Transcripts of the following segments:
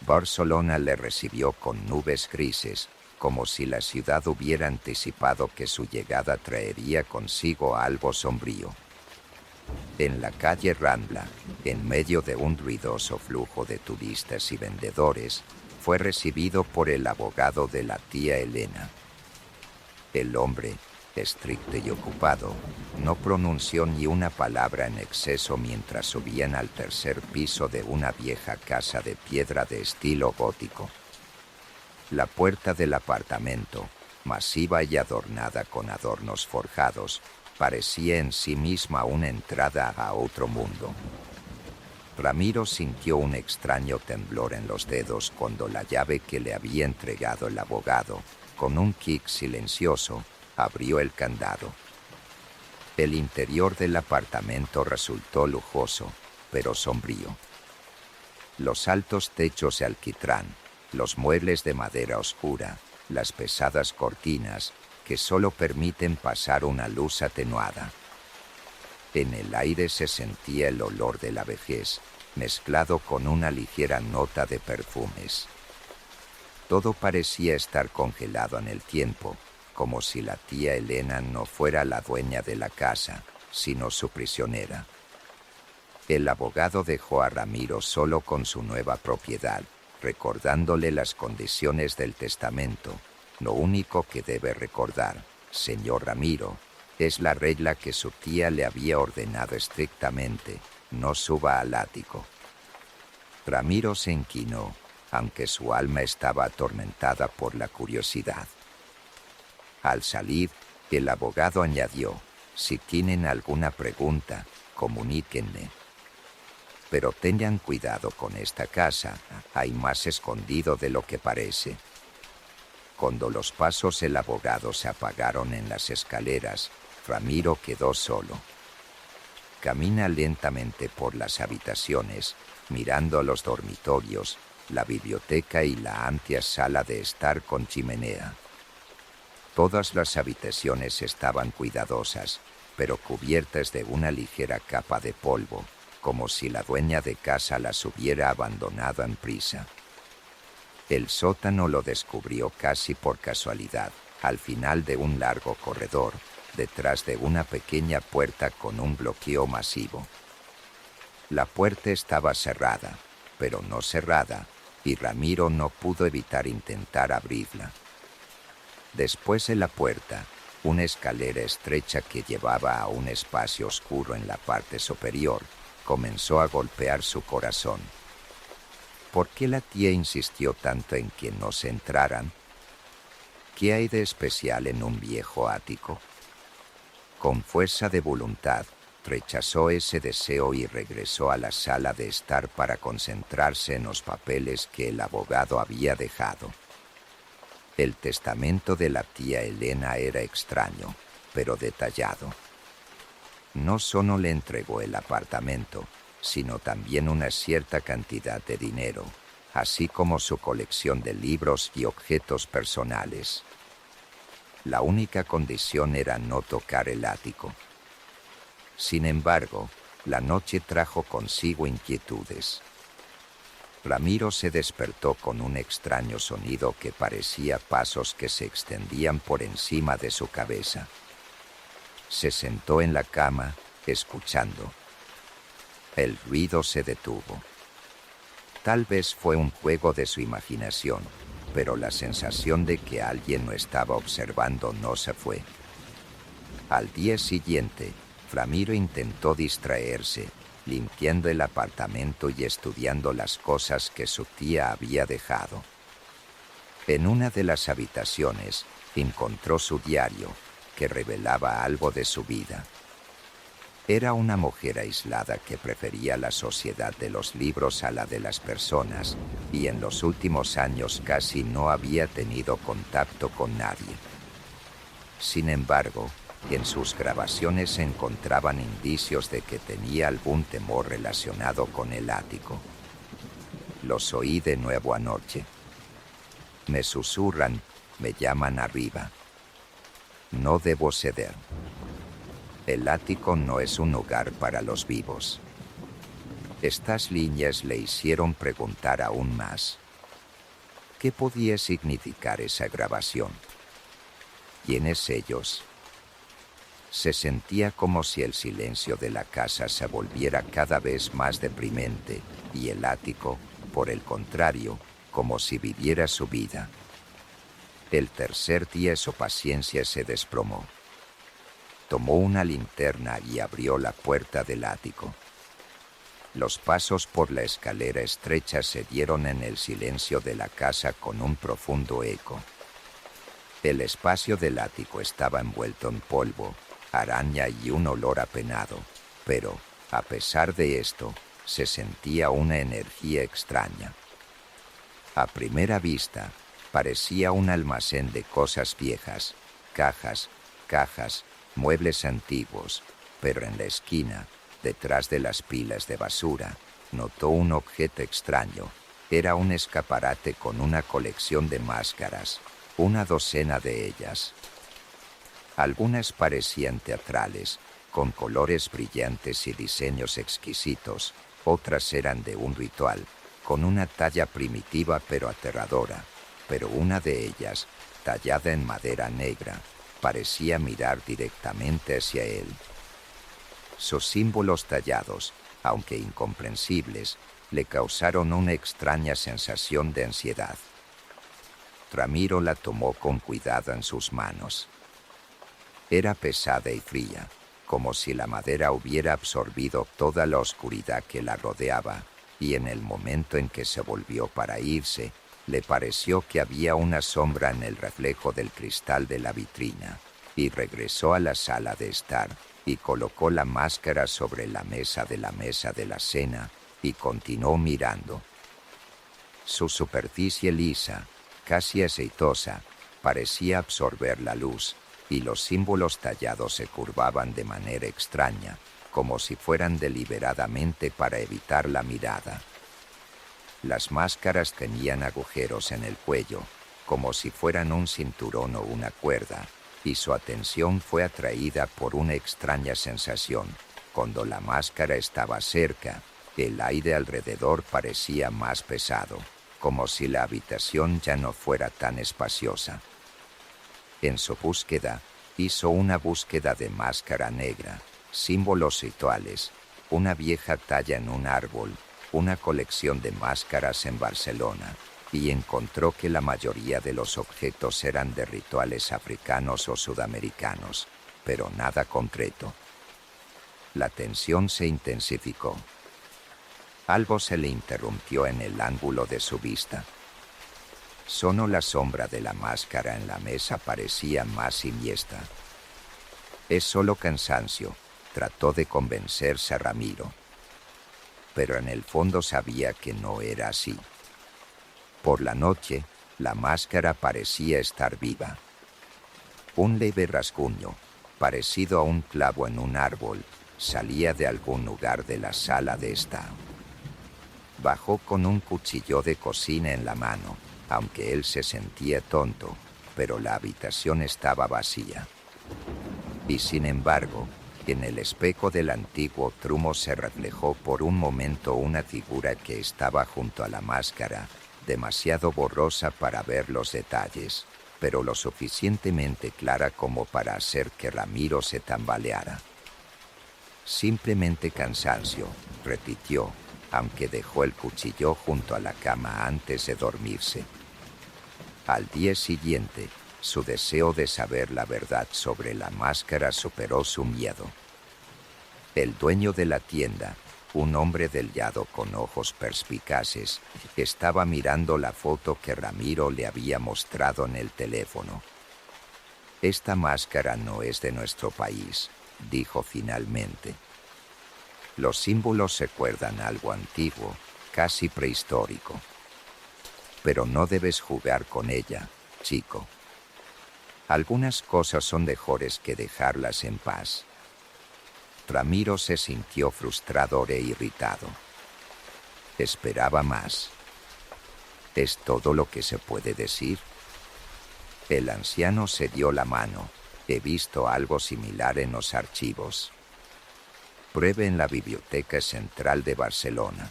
Barcelona le recibió con nubes grises, como si la ciudad hubiera anticipado que su llegada traería consigo algo sombrío. En la calle Rambla, en medio de un ruidoso flujo de turistas y vendedores, fue recibido por el abogado de la tía Elena. El hombre, estricto y ocupado, no pronunció ni una palabra en exceso mientras subían al tercer piso de una vieja casa de piedra de estilo gótico. La puerta del apartamento, masiva y adornada con adornos forjados, parecía en sí misma una entrada a otro mundo. Ramiro sintió un extraño temblor en los dedos cuando la llave que le había entregado el abogado, con un clic silencioso, abrió el candado. El interior del apartamento resultó lujoso, pero sombrío. Los altos techos de alquitrán, los muebles de madera oscura, las pesadas cortinas, que solo permiten pasar una luz atenuada. En el aire se sentía el olor de la vejez, mezclado con una ligera nota de perfumes. Todo parecía estar congelado en el tiempo, como si la tía Elena no fuera la dueña de la casa, sino su prisionera. El abogado dejó a Ramiro solo con su nueva propiedad, recordándole las condiciones del testamento. Lo único que debe recordar, señor Ramiro, es la regla que su tía le había ordenado estrictamente: no suba al ático. Ramiro se inclinó, aunque su alma estaba atormentada por la curiosidad. Al salir, el abogado añadió: si tienen alguna pregunta, comuníquenme. Pero tengan cuidado con esta casa, hay más escondido de lo que parece. Cuando los pasos del abogado se apagaron en las escaleras, Ramiro quedó solo. Camina lentamente por las habitaciones, mirando los dormitorios, la biblioteca y la amplia sala de estar con chimenea. Todas las habitaciones estaban cuidadosas, pero cubiertas de una ligera capa de polvo, como si la dueña de casa las hubiera abandonado en prisa. El sótano lo descubrió casi por casualidad, al final de un largo corredor, detrás de una pequeña puerta con un bloqueo masivo. La puerta estaba cerrada, pero no cerrada, y Ramiro no pudo evitar intentar abrirla. Después de la puerta, una escalera estrecha que llevaba a un espacio oscuro en la parte superior, comenzó a golpear su corazón. ¿Por qué la tía insistió tanto en que no se entraran? ¿Qué hay de especial en un viejo ático? Con fuerza de voluntad, rechazó ese deseo y regresó a la sala de estar para concentrarse en los papeles que el abogado había dejado. El testamento de la tía Elena era extraño, pero detallado. No solo le entregó el apartamento, sino también una cierta cantidad de dinero, así como su colección de libros y objetos personales. La única condición era no tocar el ático. Sin embargo, la noche trajo consigo inquietudes. Ramiro se despertó con un extraño sonido que parecía pasos que se extendían por encima de su cabeza. Se sentó en la cama, escuchando. El ruido se detuvo. Tal vez fue un juego de su imaginación, pero la sensación de que alguien lo estaba observando no se fue. Al día siguiente, Ramiro intentó distraerse, limpiando el apartamento y estudiando las cosas que su tía había dejado. En una de las habitaciones, encontró su diario, que revelaba algo de su vida. Era una mujer aislada que prefería la sociedad de los libros a la de las personas, y en los últimos años casi no había tenido contacto con nadie. Sin embargo, en sus grabaciones se encontraban indicios de que tenía algún temor relacionado con el ático. Los oí de nuevo anoche. Me susurran, me llaman arriba. No debo ceder. El ático no es un hogar para los vivos. Estas líneas le hicieron preguntar aún más. ¿Qué podía significar esa grabación? ¿Quiénes ellos? Se sentía como si el silencio de la casa se volviera cada vez más deprimente y el ático, por el contrario, como si viviera su vida. El tercer día su paciencia se desplomó. Tomó una linterna y abrió la puerta del ático. Los pasos por la escalera estrecha se dieron en el silencio de la casa con un profundo eco. El espacio del ático estaba envuelto en polvo, araña y un olor apenado, pero, a pesar de esto, se sentía una energía extraña. A primera vista, parecía un almacén de cosas viejas, cajas, muebles antiguos, pero en la esquina, detrás de las pilas de basura, notó un objeto extraño. Era un escaparate con una colección de máscaras, una docena de ellas. Algunas parecían teatrales, con colores brillantes y diseños exquisitos. Otras eran de un ritual, con una talla primitiva pero aterradora. Pero una de ellas, tallada en madera negra, parecía mirar directamente hacia él. Sus símbolos tallados, aunque incomprensibles, le causaron una extraña sensación de ansiedad. Ramiro la tomó con cuidado en sus manos. Era pesada y fría, como si la madera hubiera absorbido toda la oscuridad que la rodeaba, y en el momento en que se volvió para irse, le pareció que había una sombra en el reflejo del cristal de la vitrina, y regresó a la sala de estar, y colocó la máscara sobre la mesa de la cena, y continuó mirando. Su superficie lisa, casi aceitosa, parecía absorber la luz, y los símbolos tallados se curvaban de manera extraña, como si fueran deliberadamente para evitar la mirada. Las máscaras tenían agujeros en el cuello, como si fueran un cinturón o una cuerda, y su atención fue atraída por una extraña sensación. Cuando la máscara estaba cerca, el aire alrededor parecía más pesado, como si la habitación ya no fuera tan espaciosa. En su búsqueda, hizo una búsqueda de máscara negra, símbolos rituales, una vieja talla en un árbol, una colección de máscaras en Barcelona, y encontró que la mayoría de los objetos eran de rituales africanos o sudamericanos, pero nada concreto. La tensión se intensificó. Algo se le interrumpió en el ángulo de su vista. Solo la sombra de la máscara en la mesa parecía más siniestra. Es solo cansancio, trató de convencerse a Ramiro. Pero en el fondo sabía que no era así. Por la noche, la máscara parecía estar viva. Un leve rasguño, parecido a un clavo en un árbol, salía de algún lugar de la sala de estar. Bajó con un cuchillo de cocina en la mano, aunque él se sentía tonto, pero la habitación estaba vacía. Y sin embargo, en el espejo del antiguo trumo se reflejó por un momento una figura que estaba junto a la máscara, demasiado borrosa para ver los detalles, pero lo suficientemente clara como para hacer que Ramiro se tambaleara. Simplemente cansancio, repitió, aunque dejó el cuchillo junto a la cama antes de dormirse. Al día siguiente, su deseo de saber la verdad sobre la máscara superó su miedo. El dueño de la tienda, un hombre delgado con ojos perspicaces, estaba mirando la foto que Ramiro le había mostrado en el teléfono. «Esta máscara no es de nuestro país», dijo finalmente. «Los símbolos recuerdan algo antiguo, casi prehistórico. Pero no debes jugar con ella, chico. Algunas cosas son mejores que dejarlas en paz». Ramiro se sintió frustrado e irritado. Esperaba más. ¿Es todo lo que se puede decir? El anciano se dio la mano. He visto algo similar en los archivos. Pruebe en la Biblioteca Central de Barcelona.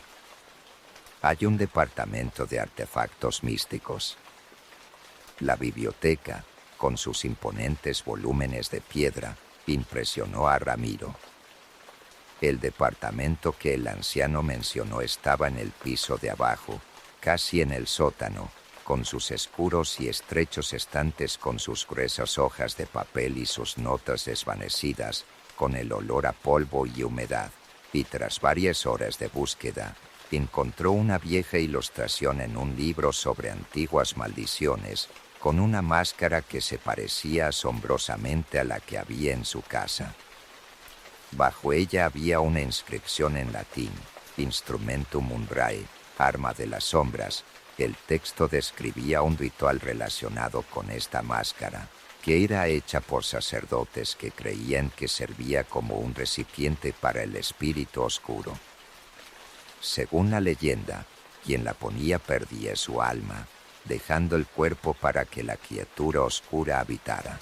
Hay un departamento de artefactos místicos. La biblioteca, con sus imponentes volúmenes de piedra, impresionó a Ramiro. El departamento que el anciano mencionó estaba en el piso de abajo, casi en el sótano, con sus oscuros y estrechos estantes con sus gruesas hojas de papel y sus notas desvanecidas, con el olor a polvo y humedad, y tras varias horas de búsqueda, encontró una vieja ilustración en un libro sobre antiguas maldiciones, con una máscara que se parecía asombrosamente a la que había en su casa. Bajo ella había una inscripción en latín, Instrumentum Umbrae, arma de las sombras. El texto describía un ritual relacionado con esta máscara, que era hecha por sacerdotes que creían que servía como un recipiente para el espíritu oscuro. Según la leyenda, quien la ponía perdía su alma, dejando el cuerpo para que la criatura oscura habitara.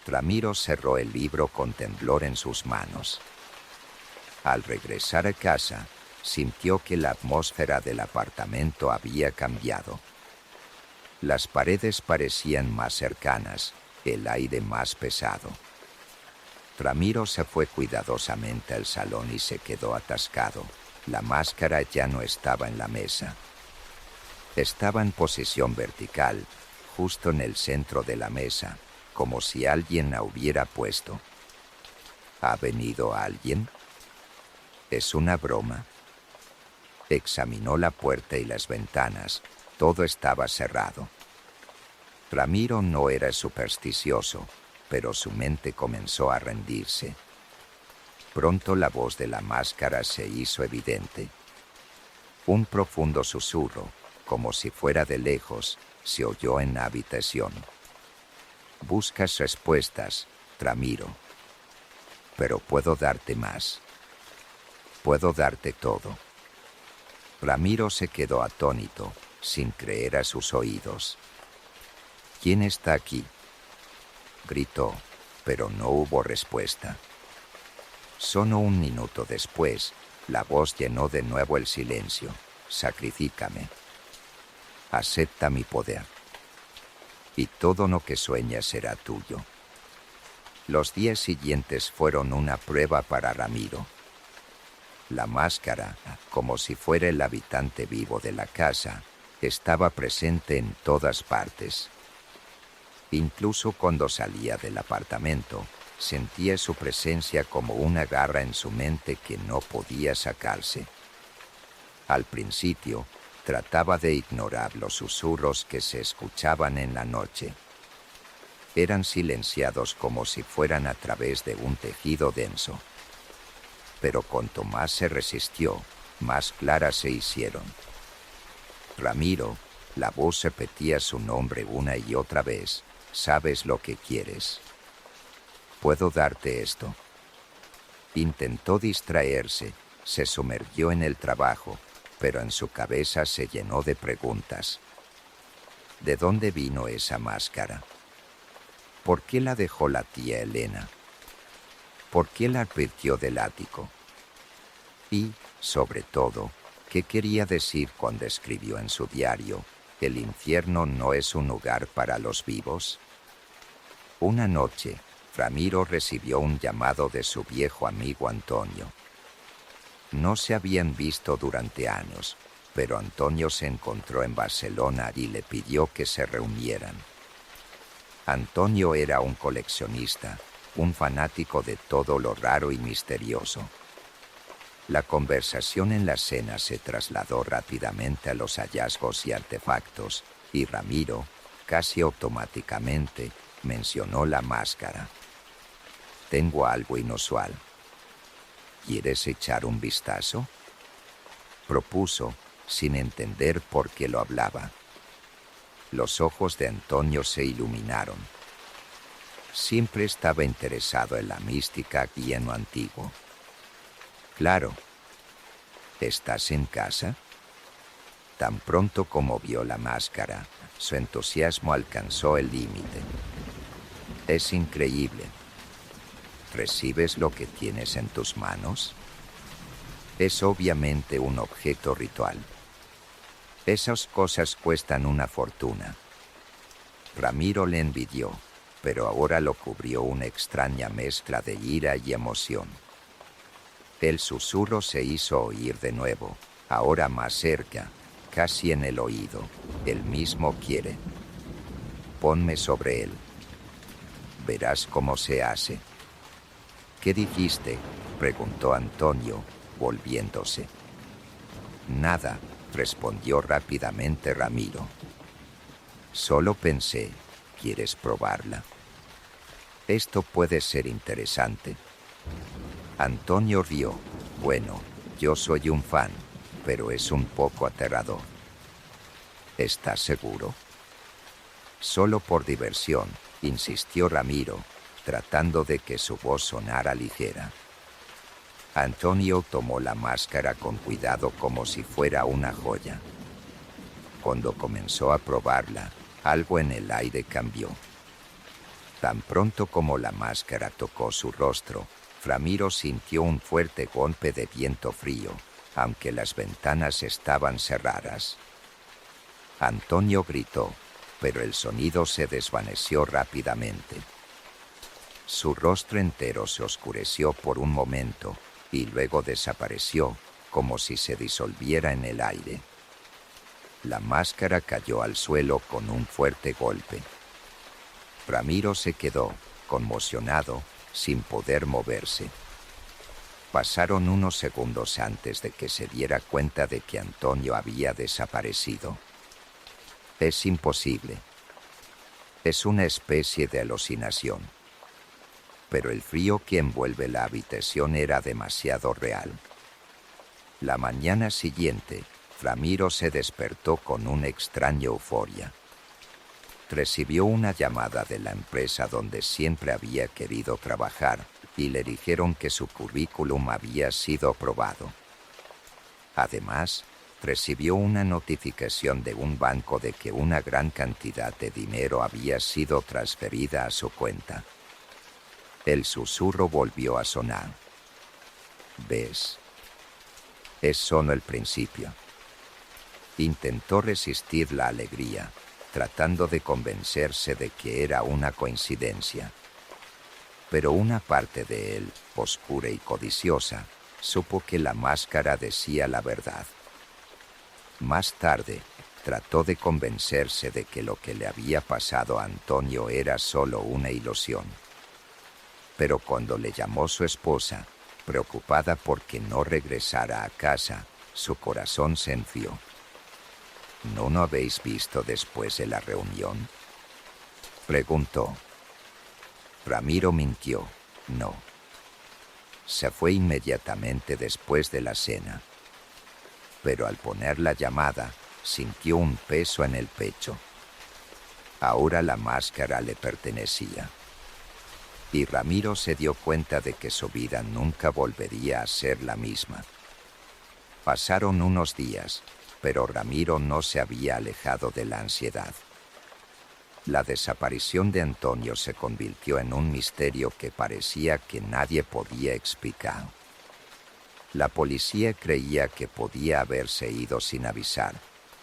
Ramiro cerró el libro con temblor en sus manos. Al regresar a casa, sintió que la atmósfera del apartamento había cambiado. Las paredes parecían más cercanas, el aire más pesado. Ramiro se fue cuidadosamente al salón y se quedó atascado. La máscara ya no estaba en la mesa. Estaba en posición vertical, justo en el centro de la mesa, como si alguien la hubiera puesto. ¿Ha venido alguien? ¿Es una broma? Examinó la puerta y las ventanas. Todo estaba cerrado. Ramiro no era supersticioso, pero su mente comenzó a rendirse. Pronto la voz de la máscara se hizo evidente. Un profundo susurro, como si fuera de lejos, se oyó en la habitación. Buscas respuestas, Ramiro. Pero puedo darte más. Puedo darte todo. Ramiro se quedó atónito, sin creer a sus oídos. ¿Quién está aquí?, gritó, pero no hubo respuesta. Solo un minuto después, la voz llenó de nuevo el silencio. Sacrifícame. Acepta mi poder. Y todo lo que sueñas será tuyo. Los días siguientes fueron una prueba para Ramiro. La máscara, como si fuera el habitante vivo de la casa, estaba presente en todas partes. Incluso cuando salía del apartamento, sentía su presencia como una garra en su mente que no podía sacarse. Al principio, trataba de ignorar los susurros que se escuchaban en la noche. Eran silenciados como si fueran a través de un tejido denso. Pero cuanto más se resistió, más claras se hicieron. Ramiro, la voz repetía su nombre una y otra vez. ¿Sabes lo que quieres? Puedo darte esto. Intentó distraerse, se sumergió en el trabajo, pero en su cabeza se llenó de preguntas. ¿De dónde vino esa máscara? ¿Por qué la dejó la tía Elena? ¿Por qué la advirtió del ático? Y, sobre todo, ¿qué quería decir cuando escribió en su diario: el infierno no es un lugar para los vivos? Una noche, Ramiro recibió un llamado de su viejo amigo Antonio. No se habían visto durante años, pero Antonio se encontró en Barcelona y le pidió que se reunieran. Antonio era un coleccionista, un fanático de todo lo raro y misterioso. La conversación en la cena se trasladó rápidamente a los hallazgos y artefactos, y Ramiro, casi automáticamente, mencionó la máscara. Tengo algo inusual. ¿Quieres echar un vistazo?, propuso, sin entender por qué lo hablaba. Los ojos de Antonio se iluminaron. Siempre estaba interesado en la mística y en lo antiguo. Claro. ¿Estás en casa? Tan pronto como vio la máscara, su entusiasmo alcanzó el límite. Es increíble. ¿Recibes lo que tienes en tus manos? Es obviamente un objeto ritual. Esas cosas cuestan una fortuna. Ramiro le envidió, pero ahora lo cubrió una extraña mezcla de ira y emoción. El susurro se hizo oír de nuevo, ahora más cerca, casi en el oído. Él mismo quiere. Ponme sobre él. Verás cómo se hace. ¿Qué dijiste?, preguntó Antonio, volviéndose. Nada, respondió rápidamente Ramiro. Solo pensé, ¿quieres probarla? Esto puede ser interesante. Antonio rió. Bueno, yo soy un fan, pero es un poco aterrador. ¿Estás seguro? Solo por diversión, insistió Ramiro, tratando de que su voz sonara ligera. Antonio tomó la máscara con cuidado como si fuera una joya. Cuando comenzó a probarla, algo en el aire cambió. Tan pronto como la máscara tocó su rostro, Ramiro sintió un fuerte golpe de viento frío, aunque las ventanas estaban cerradas. Antonio gritó, pero el sonido se desvaneció rápidamente. Su rostro entero se oscureció por un momento y luego desapareció, como si se disolviera en el aire. La máscara cayó al suelo con un fuerte golpe. Ramiro se quedó, conmocionado, sin poder moverse. Pasaron unos segundos antes de que se diera cuenta de que Antonio había desaparecido. Es imposible. Es una especie de alucinación. Pero el frío que envuelve la habitación era demasiado real. La mañana siguiente, Ramiro se despertó con una extraña euforia. Recibió una llamada de la empresa donde siempre había querido trabajar y le dijeron que su currículum había sido aprobado. Además, recibió una notificación de un banco de que una gran cantidad de dinero había sido transferida a su cuenta. El susurro volvió a sonar. ¿Ves? Es solo el principio. Intentó resistir la alegría, tratando de convencerse de que era una coincidencia. Pero una parte de él, oscura y codiciosa, supo que la máscara decía la verdad. Más tarde, trató de convencerse de que lo que le había pasado a Antonio era solo una ilusión. Pero cuando le llamó su esposa, preocupada porque no regresara a casa, su corazón se enfrió. ¿No habéis visto después de la reunión?, preguntó. Ramiro mintió. No. Se fue inmediatamente después de la cena. Pero al poner la llamada, sintió un peso en el pecho. Ahora la máscara le pertenecía. Y Ramiro se dio cuenta de que su vida nunca volvería a ser la misma. Pasaron unos días, pero Ramiro no se había alejado de la ansiedad. La desaparición de Antonio se convirtió en un misterio que parecía que nadie podía explicar. La policía creía que podía haberse ido sin avisar,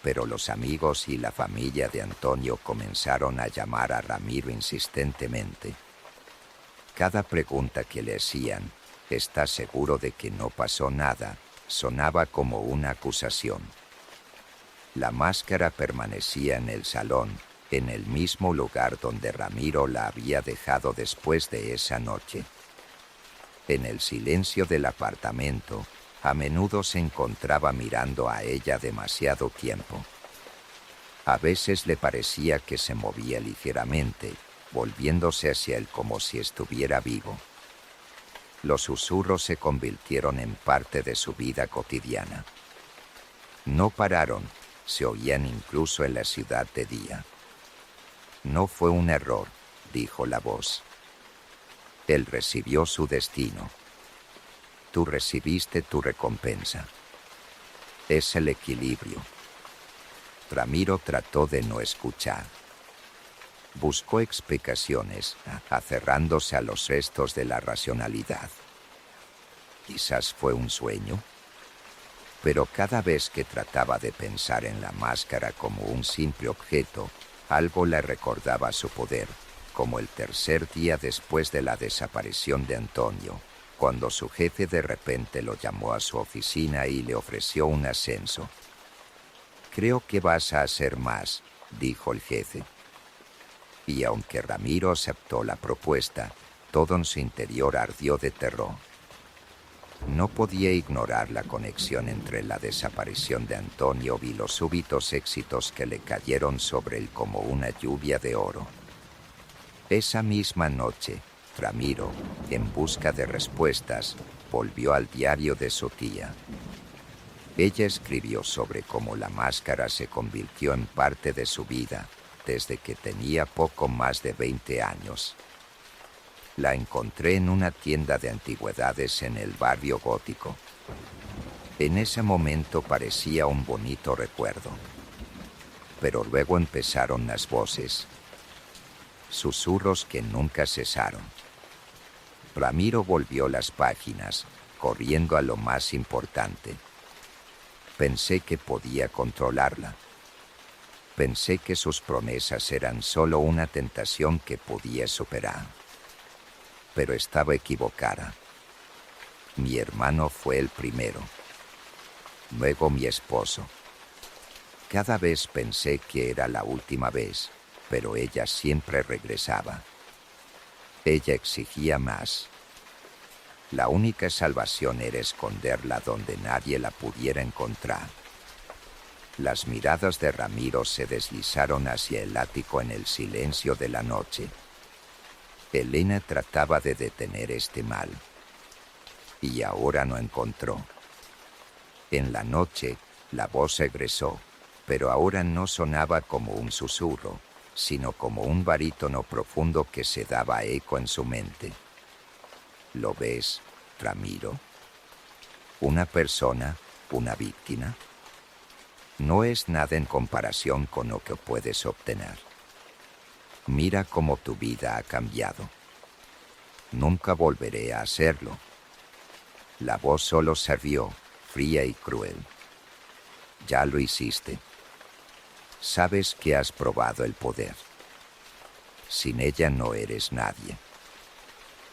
pero los amigos y la familia de Antonio comenzaron a llamar a Ramiro insistentemente. Cada pregunta que le hacían, ¿estás seguro de que no pasó nada?, sonaba como una acusación. La máscara permanecía en el salón, en el mismo lugar donde Ramiro la había dejado después de esa noche. En el silencio del apartamento, a menudo se encontraba mirando a ella demasiado tiempo. A veces le parecía que se movía ligeramente, volviéndose hacia él como si estuviera vivo. Los susurros se convirtieron en parte de su vida cotidiana. No pararon, se oían incluso en la ciudad de día. No fue un error, dijo la voz. Él recibió su destino. Tú recibiste tu recompensa. Es el equilibrio. Ramiro trató de no escuchar. Buscó explicaciones, aferrándose a los restos de la racionalidad. Quizás fue un sueño, pero cada vez que trataba de pensar en la máscara como un simple objeto, algo le recordaba su poder, como el tercer día después de la desaparición de Antonio, cuando su jefe de repente lo llamó a su oficina y le ofreció un ascenso. «Creo que vas a hacer más», dijo el jefe. Y aunque Ramiro aceptó la propuesta, todo en su interior ardió de terror. No podía ignorar la conexión entre la desaparición de Antonio y los súbitos éxitos que le cayeron sobre él como una lluvia de oro. Esa misma noche, Ramiro, en busca de respuestas, volvió al diario de su tía. Ella escribió sobre cómo la máscara se convirtió en parte de su vida desde que tenía poco más de 20 años. La encontré en una tienda de antigüedades en el barrio gótico. En ese momento parecía un bonito recuerdo. Pero luego empezaron las voces, susurros que nunca cesaron. Ramiro volvió las páginas, corriendo a lo más importante. Pensé que podía controlarla. Pensé que sus promesas eran solo una tentación que podía superar. Pero estaba equivocada. Mi hermano fue el primero. Luego mi esposo. Cada vez pensé que era la última vez, pero ella siempre regresaba. Ella exigía más. La única salvación era esconderla donde nadie la pudiera encontrar. Las miradas de Ramiro se deslizaron hacia el ático en el silencio de la noche. Elena trataba de detener este mal. Y ahora no encontró. En la noche, la voz regresó, pero ahora no sonaba como un susurro, sino como un barítono profundo que se daba eco en su mente. ¿Lo ves, Ramiro? ¿Una persona, una víctima? No es nada en comparación con lo que puedes obtener. Mira cómo tu vida ha cambiado. Nunca volveré a hacerlo. La voz solo salió, fría y cruel. Ya lo hiciste. Sabes que has probado el poder. Sin ella no eres nadie.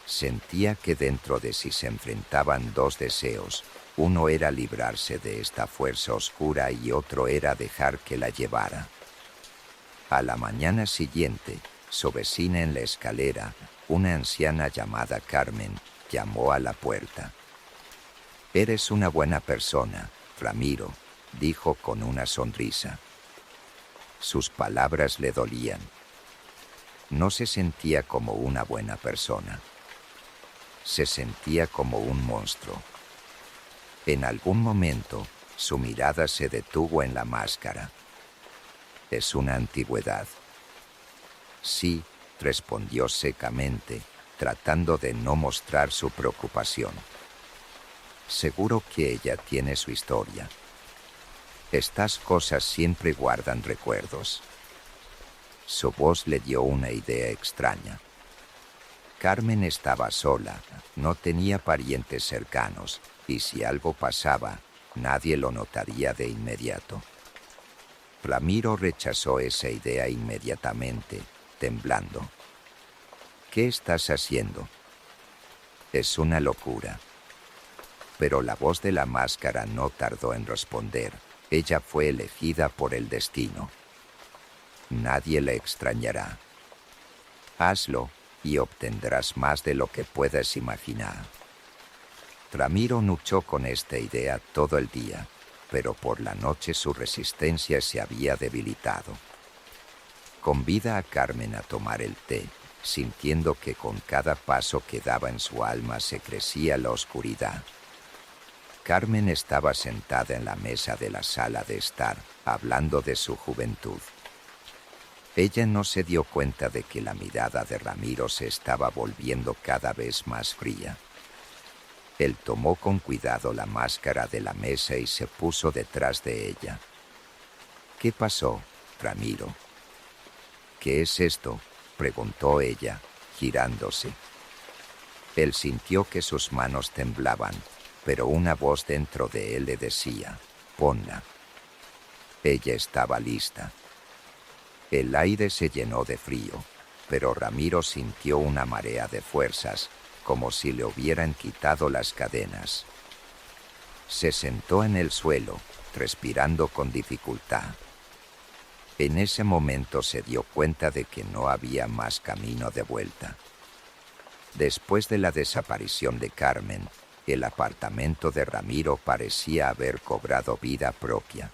Sentía que dentro de sí se enfrentaban dos deseos. Uno era librarse de esta fuerza oscura y otro era dejar que la llevara. A la mañana siguiente, su vecina en la escalera, una anciana llamada Carmen, llamó a la puerta. «Eres una buena persona, Ramiro», dijo con una sonrisa. Sus palabras le dolían. No se sentía como una buena persona. Se sentía como un monstruo. En algún momento, su mirada se detuvo en la máscara. «Es una antigüedad». «Sí», respondió secamente, tratando de no mostrar su preocupación. «Seguro que ella tiene su historia. Estas cosas siempre guardan recuerdos». Su voz le dio una idea extraña. Carmen estaba sola, no tenía parientes cercanos, y si algo pasaba, nadie lo notaría de inmediato. Ramiro rechazó esa idea inmediatamente, temblando. «¿Qué estás haciendo?» «Es una locura». Pero la voz de la máscara no tardó en responder. Ella fue elegida por el destino. Nadie la extrañará. Hazlo y obtendrás más de lo que puedas imaginar. Ramiro luchó con esta idea todo el día, pero por la noche su resistencia se había debilitado. Convida a Carmen a tomar el té, sintiendo que con cada paso que daba en su alma se crecía la oscuridad. Carmen estaba sentada en la mesa de la sala de estar, hablando de su juventud. Ella no se dio cuenta de que la mirada de Ramiro se estaba volviendo cada vez más fría. Él tomó con cuidado la máscara de la mesa y se puso detrás de ella. «¿Qué pasó, Ramiro?» «¿Qué es esto?», preguntó ella, girándose. Él sintió que sus manos temblaban, pero una voz dentro de él le decía, «Ponla». Ella estaba lista. El aire se llenó de frío, pero Ramiro sintió una marea de fuerzas, como si le hubieran quitado las cadenas. Se sentó en el suelo, respirando con dificultad. En ese momento se dio cuenta de que no había más camino de vuelta. Después de la desaparición de Carmen, el apartamento de Ramiro parecía haber cobrado vida propia.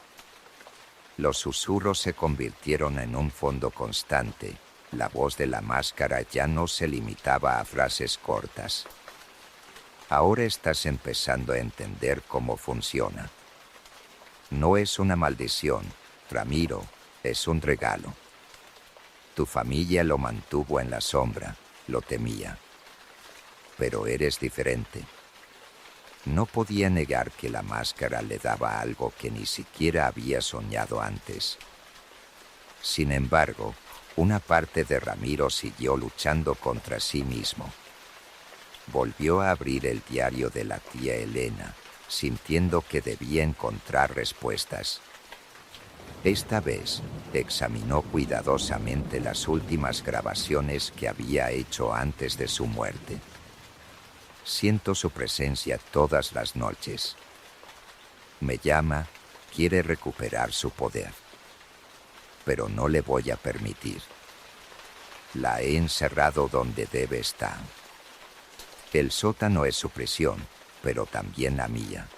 Los susurros se convirtieron en un fondo constante. La voz de la máscara ya no se limitaba a frases cortas. Ahora estás empezando a entender cómo funciona. No es una maldición, Ramiro, es un regalo. Tu familia lo mantuvo en la sombra, lo temía. Pero eres diferente. No podía negar que la máscara le daba algo que ni siquiera había soñado antes. Sin embargo, una parte de Ramiro siguió luchando contra sí mismo. Volvió a abrir el diario de la tía Elena, sintiendo que debía encontrar respuestas. Esta vez, examinó cuidadosamente las últimas grabaciones que había hecho antes de su muerte. Siento su presencia todas las noches. Me llama, quiere recuperar su poder. Pero no le voy a permitir. La he encerrado donde debe estar. El sótano es su prisión, pero también la mía.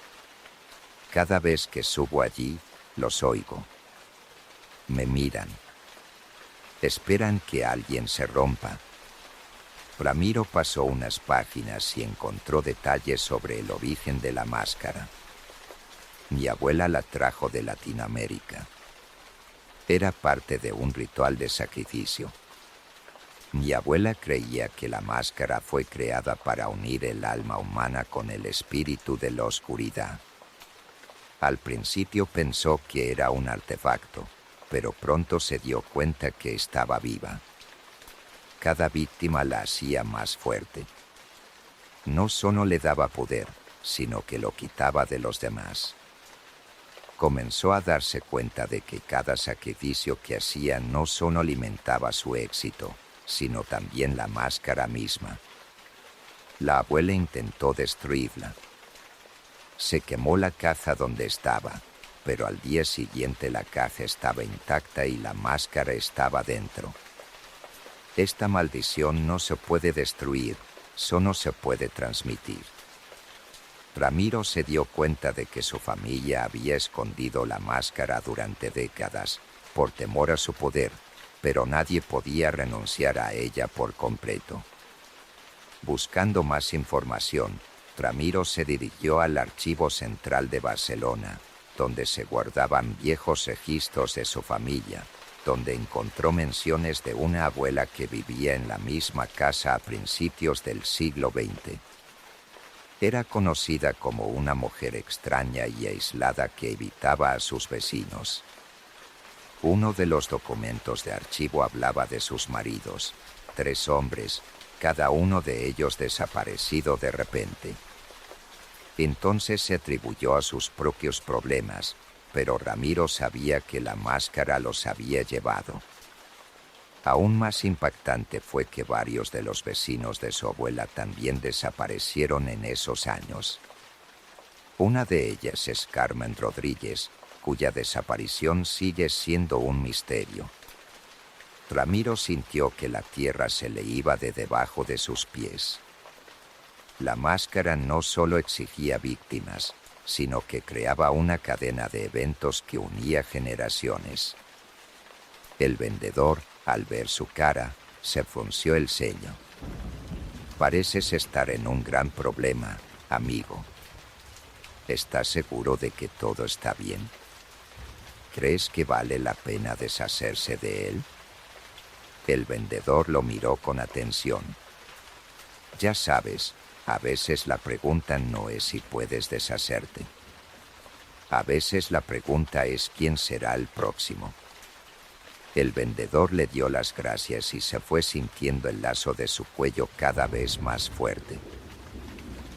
Cada vez que subo allí, los oigo. Me miran. Esperan que alguien se rompa. Ramiro pasó unas páginas y encontró detalles sobre el origen de la máscara. Mi abuela la trajo de Latinoamérica. Era parte de un ritual de sacrificio. Mi abuela creía que la máscara fue creada para unir el alma humana con el espíritu de la oscuridad. Al principio pensó que era un artefacto, pero pronto se dio cuenta que estaba viva. Cada víctima la hacía más fuerte. No solo le daba poder, sino que lo quitaba de los demás. Comenzó a darse cuenta de que cada sacrificio que hacía no solo alimentaba su éxito, sino también la máscara misma. La abuela intentó destruirla. Se quemó la caja donde estaba, pero al día siguiente la caja estaba intacta y la máscara estaba dentro. Esta maldición no se puede destruir, solo se puede transmitir. Ramiro se dio cuenta de que su familia había escondido la máscara durante décadas, por temor a su poder, pero nadie podía renunciar a ella por completo. Buscando más información, Ramiro se dirigió al Archivo Central de Barcelona, donde se guardaban viejos registros de su familia, donde encontró menciones de una abuela que vivía en la misma casa a principios del siglo XX. Era conocida como una mujer extraña y aislada que evitaba a sus vecinos. Uno de los documentos de archivo hablaba de sus maridos, 3 hombres, cada uno de ellos desaparecido de repente. Entonces se atribuyó a sus propios problemas, pero Ramiro sabía que la máscara los había llevado. Aún más impactante fue que varios de los vecinos de su abuela también desaparecieron en esos años. Una de ellas es Carmen Rodríguez, cuya desaparición sigue siendo un misterio. Ramiro sintió que la tierra se le iba de debajo de sus pies. La máscara no solo exigía víctimas, sino que creaba una cadena de eventos que unía generaciones. El vendedor, al ver su cara, se frunció el ceño. Pareces estar en un gran problema, amigo. ¿Estás seguro de que todo está bien? ¿Crees que vale la pena deshacerse de él? El vendedor lo miró con atención. Ya sabes, a veces la pregunta no es si puedes deshacerte. A veces la pregunta es quién será el próximo. El vendedor le dio las gracias y se fue sintiendo el lazo de su cuello cada vez más fuerte.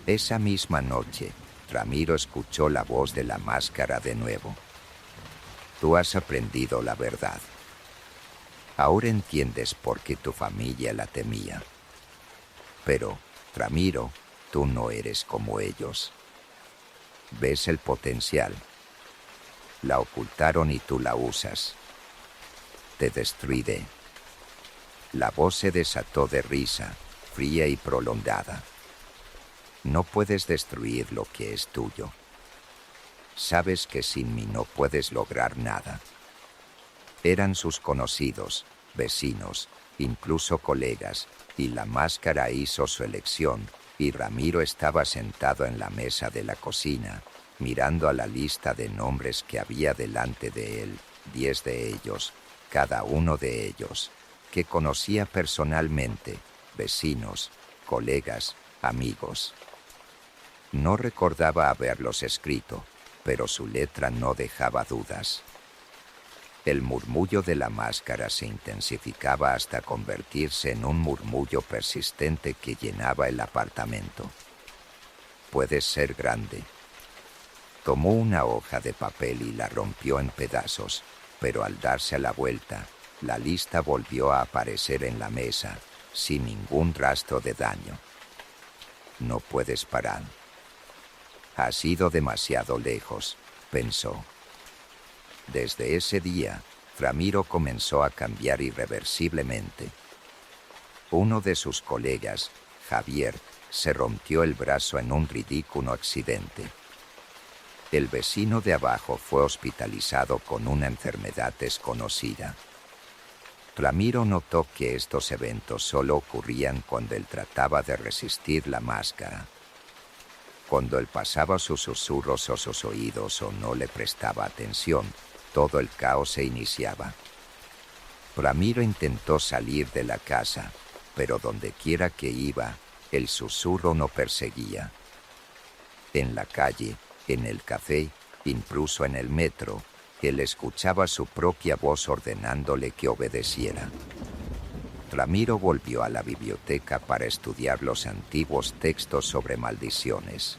Esa misma noche, Ramiro escuchó la voz de la máscara de nuevo. Tú has aprendido la verdad. Ahora entiendes por qué tu familia la temía. Pero, Ramiro, tú no eres como ellos. ¿Ves el potencial? La ocultaron y tú la usas. Te destruiré. La voz se desató de risa, fría y prolongada. No puedes destruir lo que es tuyo. Sabes que sin mí no puedes lograr nada. Eran sus conocidos, vecinos, incluso colegas, y la máscara hizo su elección, y Ramiro estaba sentado en la mesa de la cocina, mirando a la lista de nombres que había delante de él, 10 de ellos, cada uno de ellos, que conocía personalmente, vecinos, colegas, amigos. No recordaba haberlos escrito, pero su letra no dejaba dudas. El murmullo de la máscara se intensificaba hasta convertirse en un murmullo persistente que llenaba el apartamento. Puedes ser grande. Tomó una hoja de papel y la rompió en pedazos, pero al darse la vuelta, la lista volvió a aparecer en la mesa, sin ningún rastro de daño. No puedes parar. Has ido demasiado lejos, pensó. Desde ese día, Ramiro comenzó a cambiar irreversiblemente. Uno de sus colegas, Javier, se rompió el brazo en un ridículo accidente. El vecino de abajo fue hospitalizado con una enfermedad desconocida. Ramiro notó que estos eventos solo ocurrían cuando él trataba de resistir la máscara. Cuando él pasaba sus susurros a sus oídos o no le prestaba atención, todo el caos se iniciaba. Ramiro intentó salir de la casa, pero donde quiera que iba, el susurro no perseguía. En la calle, en el café, incluso en el metro, él escuchaba su propia voz ordenándole que obedeciera. Ramiro volvió a la biblioteca para estudiar los antiguos textos sobre maldiciones.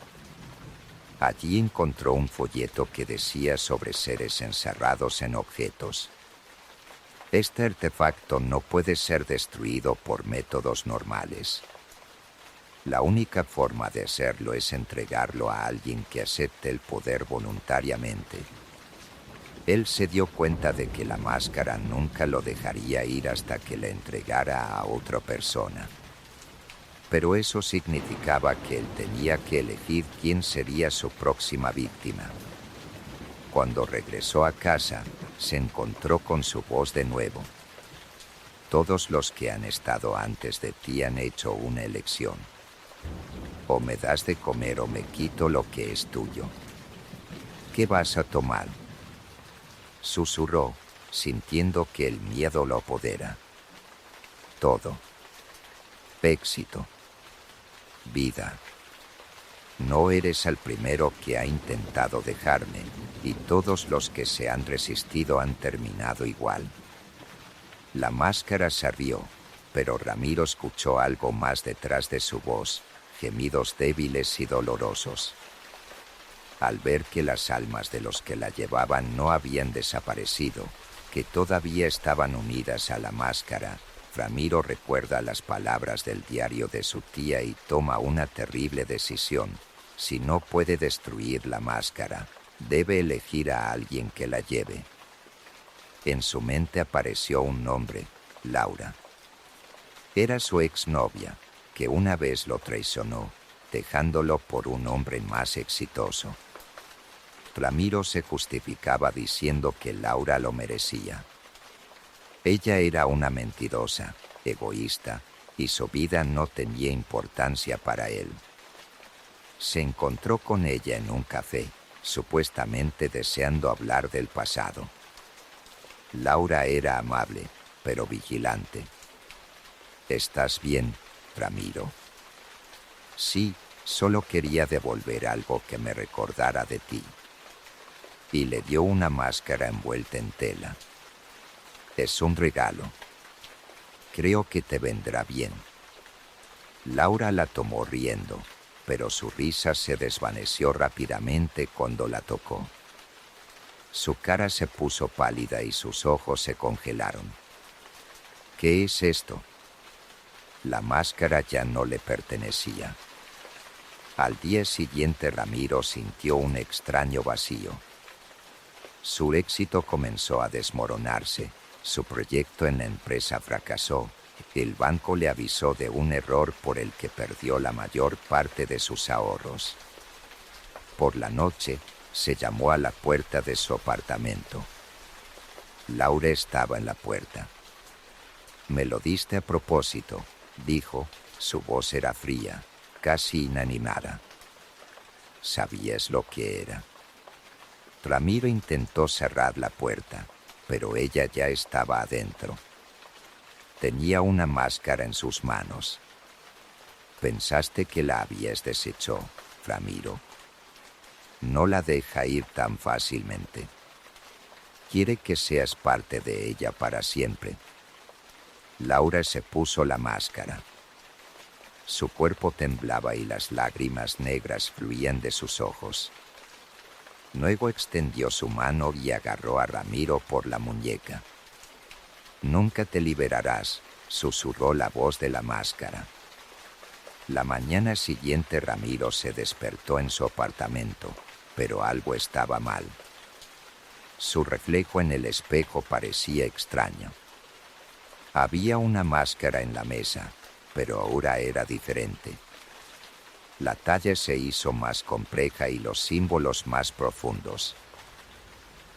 Allí encontró un folleto que decía sobre seres encerrados en objetos. Este artefacto no puede ser destruido por métodos normales. La única forma de hacerlo es entregarlo a alguien que acepte el poder voluntariamente. Él se dio cuenta de que la máscara nunca lo dejaría ir hasta que le entregara a otra persona. Pero eso significaba que él tenía que elegir quién sería su próxima víctima. Cuando regresó a casa, se encontró con su voz de nuevo. Todos los que han estado antes de ti han hecho una elección. O me das de comer o me quito lo que es tuyo. ¿Qué vas a tomar? Susurró, sintiendo que el miedo lo apodera. Todo. Éxito. Vida. No eres el primero que ha intentado dejarme, y todos los que se han resistido han terminado igual. La máscara se rió, pero Ramiro escuchó algo más detrás de su voz, gemidos débiles y dolorosos. Al ver que las almas de los que la llevaban no habían desaparecido, que todavía estaban unidas a la máscara, Ramiro recuerda las palabras del diario de su tía y toma una terrible decisión. Si no puede destruir la máscara, debe elegir a alguien que la lleve. En su mente apareció un nombre, Laura. Era su exnovia, que una vez lo traicionó, dejándolo por un hombre más exitoso. Ramiro se justificaba diciendo que Laura lo merecía. Ella era una mentirosa, egoísta, y su vida no tenía importancia para él. Se encontró con ella en un café, supuestamente deseando hablar del pasado. Laura era amable, pero vigilante. ¿Estás bien, Ramiro? Sí, solo quería devolver algo que me recordara de ti. Y le dio una máscara envuelta en tela. Es un regalo. Creo que te vendrá bien. Laura la tomó riendo, pero su risa se desvaneció rápidamente cuando la tocó. Su cara se puso pálida y sus ojos se congelaron. ¿Qué es esto? La máscara ya no le pertenecía. Al día siguiente Ramiro sintió un extraño vacío. Su éxito comenzó a desmoronarse, su proyecto en la empresa fracasó, el banco le avisó de un error por el que perdió la mayor parte de sus ahorros. Por la noche, se llamó a la puerta de su apartamento. Laura estaba en la puerta. «Me lo diste a propósito», dijo. Su voz era fría, casi inanimada. «¿Sabías lo que era?» Ramiro intentó cerrar la puerta, pero ella ya estaba adentro. Tenía una máscara en sus manos. «Pensaste que la habías deshecho, Ramiro. No la deja ir tan fácilmente. Quiere que seas parte de ella para siempre». Laura se puso la máscara. Su cuerpo temblaba y las lágrimas negras fluían de sus ojos. Luego extendió su mano y agarró a Ramiro por la muñeca. «Nunca te liberarás», susurró la voz de la máscara. La mañana siguiente Ramiro se despertó en su apartamento, pero algo estaba mal. Su reflejo en el espejo parecía extraño. Había una máscara en la mesa, pero ahora era diferente. La talla se hizo más compleja y los símbolos más profundos.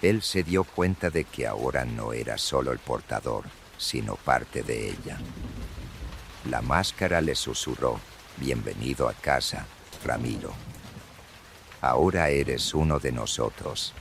Él se dio cuenta de que ahora no era solo el portador, sino parte de ella. La máscara le susurró: «Bienvenido a casa, Ramiro. Ahora eres uno de nosotros».